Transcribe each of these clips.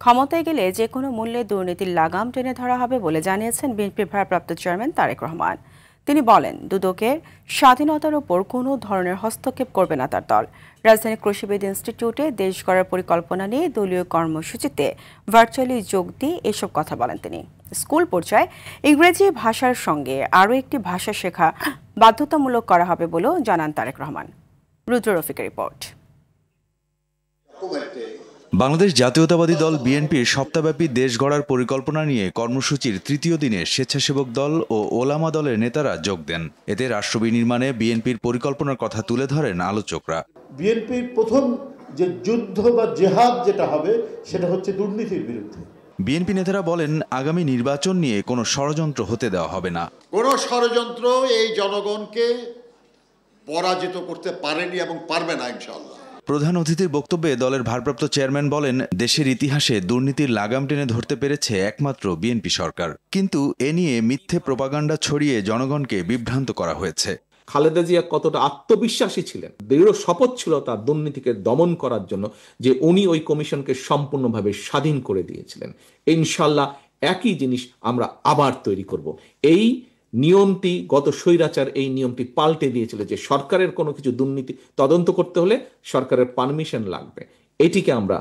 ক্ষমতায় গেলে যে কোনো মূল্যে দুর্নীতির লাগাম টেনে ধরা হবে বলে জানিয়েছেন বিএনপির ভারপ্রাপ্ত চেয়ারম্যান তারেক রহমান। তিনি বলেন, দুদকের স্বাধীনতার উপর কোনো ধরনের হস্তক্ষেপ করবে না তার দল। রাজধানীর কৃষিবিদ ইনস্টিটিউটে দেশ গড়ার পরিকল্পনা নিয়ে দলীয় কর্মসূচিতে ভার্চুয়ালি যোগ দিয়ে এসব কথা বলেন তিনি। স্কুল পর্যায়ে ইংরেজি ভাষার সঙ্গে আরও একটি ভাষা শেখা বাধ্যতামূলক করা হবে বলেও জানান তারেক রহমান। রুদ্র রফিকের রিপোর্ট। বাংলাদেশ জাতীয়তাবাদী দল বিএনপির সপ্তাহব্যাপী দেশ গড়ার পরিকল্পনা নিয়ে কর্মসূচির তৃতীয় দিনে স্বেচ্ছাসেবক দল ও ওলামা দলের নেতারা যোগ দেন। এতে রাষ্ট্র বিনির্মাণে বিএনপির পরিকল্পনার কথা তুলে ধরেন আলোচকরা। বিএনপির প্রথম যে যুদ্ধ বা জেহাদ যেটা হবে সেটা হচ্ছে দুর্নীতির বিরুদ্ধে। বিএনপি নেতারা বলেন, আগামী নির্বাচন নিয়ে কোনো ষড়যন্ত্র হতে দেওয়া হবে না। কোনো ষড়যন্ত্র এই জনগণকে পরাজিত করতে পারেনি এবং পারবে না ইনশাআল্লাহ। প্রধান অতিথির বক্তব্যে দলের ভারপ্রাপ্ত চেয়ারম্যান বলেন, দেশের ইতিহাসে দুর্নীতির লাগাম টেনে ধরতে পেরেছে একমাত্র বিএনপি সরকার। কিন্তু এ নিয়ে মিথ্যে প্রপাগান্ডা ছড়িয়ে জনগণকে বিভ্রান্ত করা হয়েছে। খালেদা জিয়া কতটা আত্মবিশ্বাসী ছিলেন, দৃঢ় শপথ ছিল তার দুর্নীতিকে দমন করার জন্য, যে উনি ওই কমিশনকে সম্পূর্ণভাবে স্বাধীন করে দিয়েছিলেন। ইনশাল্লাহ একই জিনিস আমরা আবার তৈরি করব। এই নিয়মটি গত স্বৈরাচার এই নিয়মটি পাল্টে দিয়েছিল যে সরকারের কোনো কিছু দুর্নীতি তদন্ত করতে হলে সরকারের পারমিশন লাগবে। এটিকে আমরা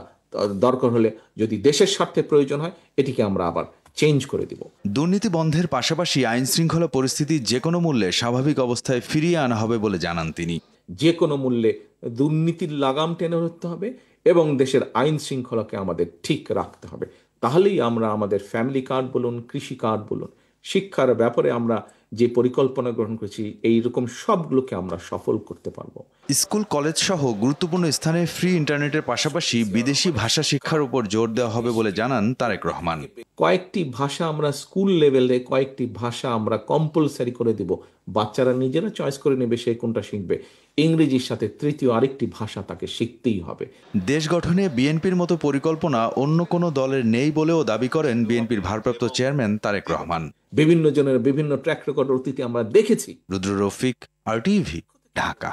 দরকার হলে যদি দেশের স্বার্থে প্রয়োজন হয় এটিকে আমরা আবার চেঞ্জ করে দিব। দুর্নীতি বন্ধের পাশাপাশি আইন শৃঙ্খলা পরিস্থিতি যে কোনো মূল্যে স্বাভাবিক অবস্থায় ফিরিয়ে আনা হবে বলে জানান তিনি। যে কোনো মূল্যে দুর্নীতির লাগাম টেনে ধরতে হবে এবং দেশের আইন শৃঙ্খলাকে আমাদের ঠিক রাখতে হবে। তাহলেই আমরা আমাদের ফ্যামিলি কার্ড বলুন, কৃষি কার্ড বলুন, শিক্ষার ব্যাপারে আমরা যে পরিকল্পনা গ্রহণ করেছি এইরকম সবগুলোকে আমরা সফল করতে পারবো। স্কুল কলেজ সহ গুরুত্বপূর্ণ স্থানে ফ্রি ইন্টারনেটের পাশাপাশি বিদেশি ভাষা শিক্ষার উপর জোর দেওয়া হবে বলে জানান তারেক রহমান। কয়েকটি ভাষা আমরা স্কুল লেভেলে, কয়েকটি ভাষা আমরা কম্পালসারি করে দিব। বাচ্চারা নিজেরা চয়েস করে নেবে সে কোনটা শিখবে। ইংরেজির সাথে তৃতীয় আরেকটি ভাষা তাকে শিখতেই হবে। দেশ গঠনে বিএনপির মতো পরিকল্পনা অন্য কোনো দলের নেই বলেও দাবি করেন বিএনপির ভারপ্রাপ্ত চেয়ারম্যান তারেক রহমান। বিভিন্ন জনের বিভিন্ন ট্র্যাক রেকর্ড অতীতে আমরা দেখেছি। রুদ্র রফিক, RTV, ঢাকা।